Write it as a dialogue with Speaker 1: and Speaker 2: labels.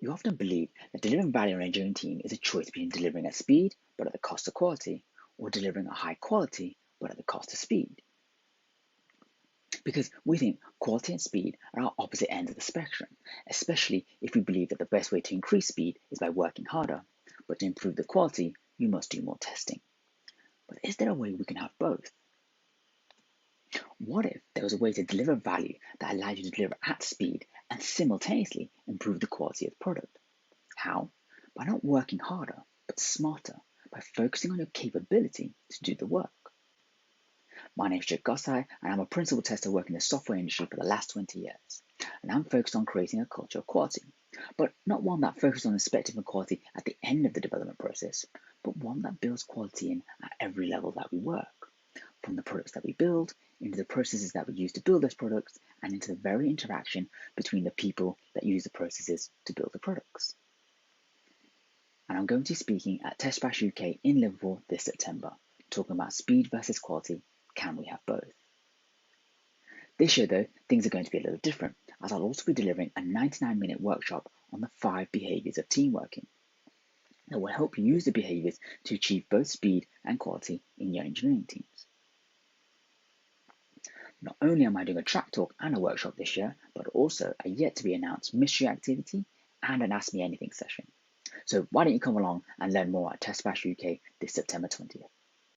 Speaker 1: You often believe that delivering value on an engineering team is a choice between delivering at speed but at the cost of quality, or delivering at high quality but at the cost of speed. Because we think quality and speed are our opposite ends of the spectrum, especially if we believe that the best way to increase speed is by working harder, but to improve the quality, you must do more testing. But is there a way we can have both? What if there was a way to deliver value that allowed you to deliver at speed and simultaneously improve the quality of the product? How? By not working harder, but smarter, by focusing on your capability to do the work. My name is Gosai, and I'm a principal tester working in the software industry for the last 20 years. And I'm focused on creating a culture of quality, but not one that focuses on inspecting for quality at the end of the development process, but one that builds quality in at every level that we work. From the products that we build, into the processes that we use to build those products, and into the very interaction between the people that use the processes to build the products. And I'm going to be speaking at TestBash UK in Liverpool this September, talking about speed versus quality. Can we have both? This year, though, things are going to be a little different, as I'll also be delivering a 99-minute workshop on the 5 behaviours of team working that will help you use the behaviours to achieve both speed and quality in your engineering teams. Not only am I doing a track talk and a workshop this year, but also a yet to be announced mystery activity and an Ask Me Anything session. So why don't you come along and learn more at TestBash UK this September 20th.